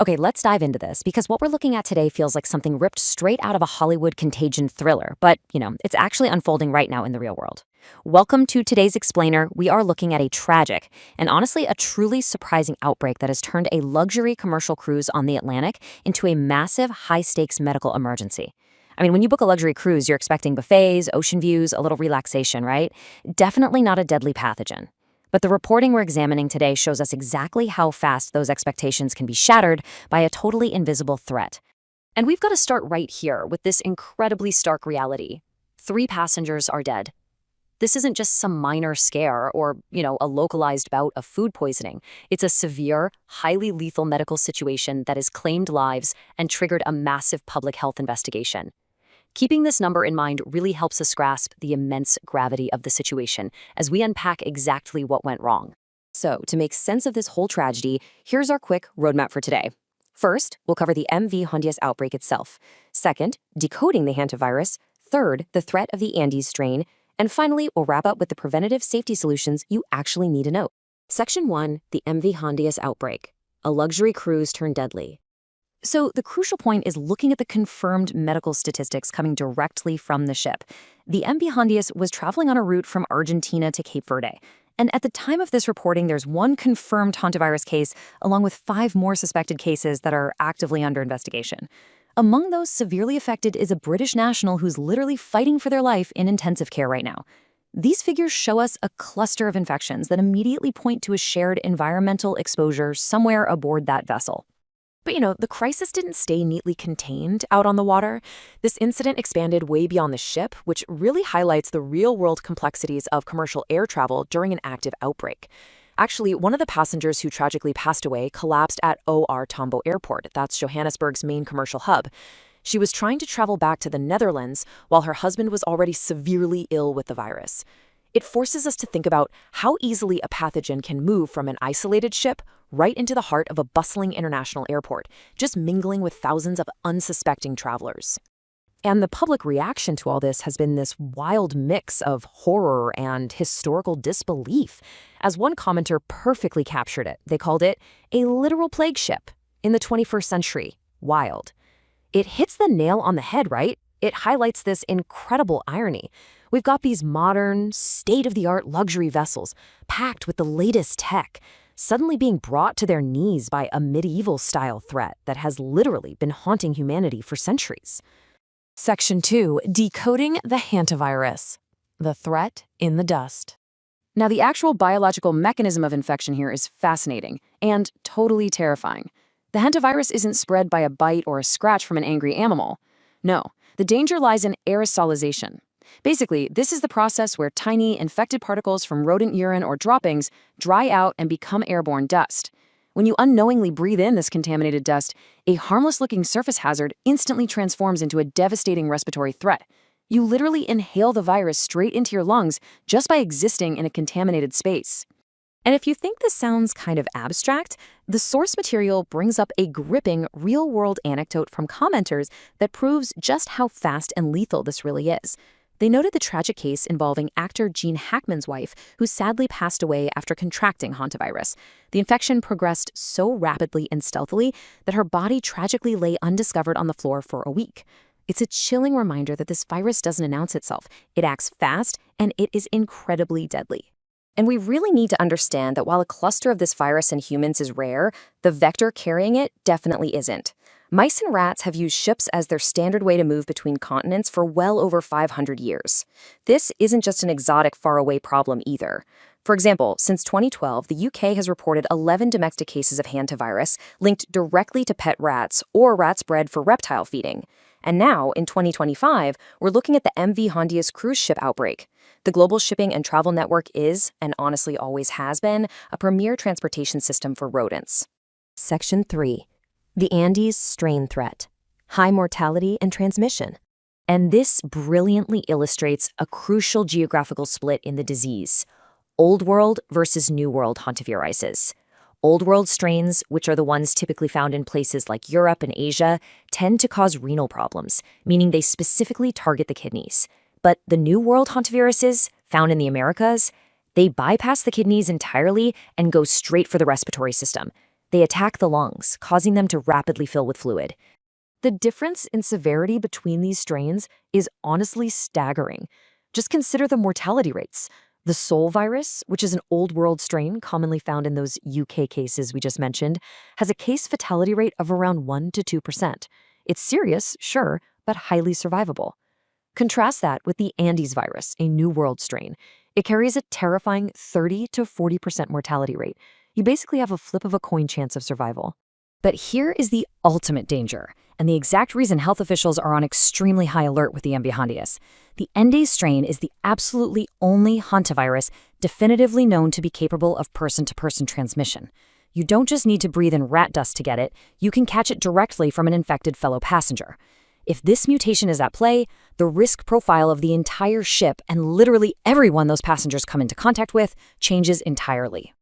Okay, let's dive into this because what we're looking at today feels like something ripped straight out of a Hollywood contagion thriller, but, it's actually unfolding right now in the real world. Welcome to today's explainer. We are looking at a tragic and honestly a truly surprising outbreak that has turned a luxury commercial cruise on the Atlantic into a massive, high-stakes medical emergency. I mean, when you book a luxury cruise, you're expecting buffets, ocean views, a little relaxation, right? Definitely not a deadly pathogen. But the reporting we're examining today shows us exactly how fast those expectations can be shattered by a totally invisible threat. And we've got to start right here with this incredibly stark reality. 3 passengers are dead. This isn't just some minor scare or, a localized bout of food poisoning. It's a severe, highly lethal medical situation that has claimed lives and triggered a massive public health investigation. Keeping this number in mind really helps us grasp the immense gravity of the situation as we unpack exactly what went wrong. So, to make sense of this whole tragedy, here's our quick roadmap for today. First, we'll cover the MV Hondius outbreak itself. Second, decoding the hantavirus. Third, the threat of the Andes strain. And finally, we'll wrap up with the preventative safety solutions you actually need to know. Section 1, the MV Hondius outbreak. A luxury cruise turned deadly. So the crucial point is looking at the confirmed medical statistics coming directly from the ship. The MV Hondius was traveling on a route from Argentina to Cape Verde. And at the time of this reporting, there's 1 confirmed hantavirus case, along with 5 more suspected cases that are actively under investigation. Among those severely affected is a British national who's literally fighting for their life in intensive care right now. These figures show us a cluster of infections that immediately point to a shared environmental exposure somewhere aboard that vessel. But the crisis didn't stay neatly contained out on the water. This incident expanded way beyond the ship, which really highlights the real-world complexities of commercial air travel during an active outbreak. Actually, one of the passengers who tragically passed away collapsed at OR Tambo Airport. That's Johannesburg's main commercial hub. She was trying to travel back to the Netherlands while her husband was already severely ill with the virus. It forces us to think about how easily a pathogen can move from an isolated ship right into the heart of a bustling international airport, just mingling with thousands of unsuspecting travelers. And the public reaction to all this has been this wild mix of horror and historical disbelief. As one commenter perfectly captured it, they called it a literal plague ship in the 21st century. Wild. It hits the nail on the head, right? It highlights this incredible irony. We've got these modern, state-of-the-art luxury vessels packed with the latest tech, suddenly being brought to their knees by a medieval-style threat that has literally been haunting humanity for centuries. Section 2, decoding the hantavirus. The threat in the dust. Now, the actual biological mechanism of infection here is fascinating and totally terrifying. The hantavirus isn't spread by a bite or a scratch from an angry animal. No, the danger lies in aerosolization. Basically, this is the process where tiny, infected particles from rodent urine or droppings dry out and become airborne dust. When you unknowingly breathe in this contaminated dust, a harmless-looking surface hazard instantly transforms into a devastating respiratory threat. You literally inhale the virus straight into your lungs just by existing in a contaminated space. And if you think this sounds kind of abstract, the source material brings up a gripping, real-world anecdote from commenters that proves just how fast and lethal this really is. They noted the tragic case involving actor Gene Hackman's wife, who sadly passed away after contracting hantavirus. The infection progressed so rapidly and stealthily that her body tragically lay undiscovered on the floor for a week. It's a chilling reminder that this virus doesn't announce itself. It acts fast, and it is incredibly deadly. And we really need to understand that while a cluster of this virus in humans is rare, the vector carrying it definitely isn't. Mice and rats have used ships as their standard way to move between continents for well over 500 years. This isn't just an exotic, faraway problem either. For example, since 2012, the UK has reported 11 domestic cases of hantavirus linked directly to pet rats or rats bred for reptile feeding. And now, in 2025, we're looking at the MV Hondius cruise ship outbreak. The global shipping and travel network is, and honestly always has been, a premier transportation system for rodents. Section 3. The Andes strain threat. High mortality and transmission. And this brilliantly illustrates a crucial geographical split in the disease. Old World versus New World hantaviruses. Old World strains, which are the ones typically found in places like Europe and Asia, tend to cause renal problems, meaning they specifically target the kidneys. But the New World hantaviruses, found in the Americas, they bypass the kidneys entirely and go straight for the respiratory system. They attack the lungs, causing them to rapidly fill with fluid. The difference in severity between these strains is honestly staggering. Just consider the mortality rates. The Sol virus, which is an old world strain commonly found in those UK cases we just mentioned, has a case fatality rate of around 1 to 2%. It's serious, sure, but highly survivable. Contrast that with the Andes virus, a New World strain. It carries a terrifying 30 to 40% mortality rate. You basically have a flip of a coin chance of survival. But here is the ultimate danger, and the exact reason health officials are on extremely high alert with the MV Hondius. The Andes strain is the absolutely only hantavirus definitively known to be capable of person-to-person transmission. You don't just need to breathe in rat dust to get it, you can catch it directly from an infected fellow passenger. If this mutation is at play, the risk profile of the entire ship and literally everyone those passengers come into contact with changes entirely.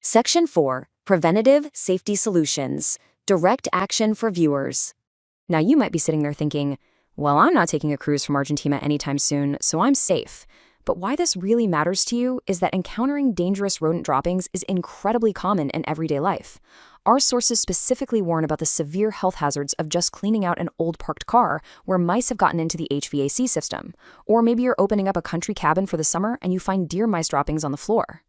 Section 4. Preventative Safety Solutions. Direct action for viewers. Now you might be sitting there thinking, well, I'm not taking a cruise from Argentina anytime soon, so I'm safe. But why this really matters to you is that encountering dangerous rodent droppings is incredibly common in everyday life. Our sources specifically warn about the severe health hazards of just cleaning out an old parked car where mice have gotten into the HVAC system. Or maybe you're opening up a country cabin for the summer and you find deer mice droppings on the floor.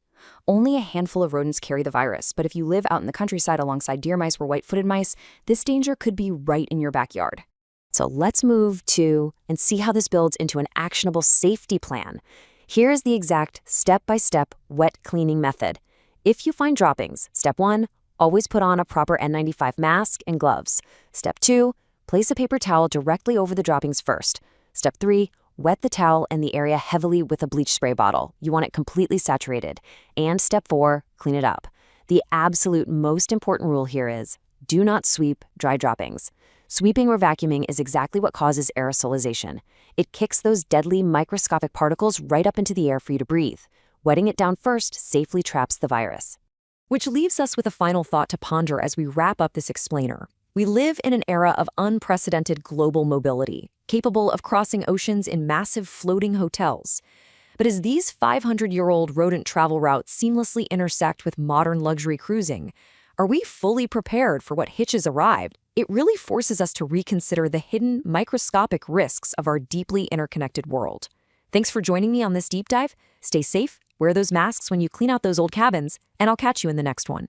Only a handful of rodents carry the virus, but if you live out in the countryside alongside deer mice or white-footed mice, this danger could be right in your backyard. So let's move to and see how this builds into an actionable safety plan. Here is the exact step-by-step wet cleaning method. If you find droppings, step 1, always put on a proper N95 mask and gloves. Step 2, place a paper towel directly over the droppings first. Step 3, wet the towel and the area heavily with a bleach spray bottle. You want it completely saturated. And step 4, clean it up. The absolute most important rule here is, do not sweep dry droppings. Sweeping or vacuuming is exactly what causes aerosolization. It kicks those deadly microscopic particles right up into the air for you to breathe. Wetting it down first safely traps the virus. Which leaves us with a final thought to ponder as we wrap up this explainer. We live in an era of unprecedented global mobility, capable of crossing oceans in massive floating hotels. But as these 500-year-old rodent travel routes seamlessly intersect with modern luxury cruising, are we fully prepared for what hitches arrived? It really forces us to reconsider the hidden, microscopic risks of our deeply interconnected world. Thanks for joining me on this deep dive. Stay safe, wear those masks when you clean out those old cabins, and I'll catch you in the next one.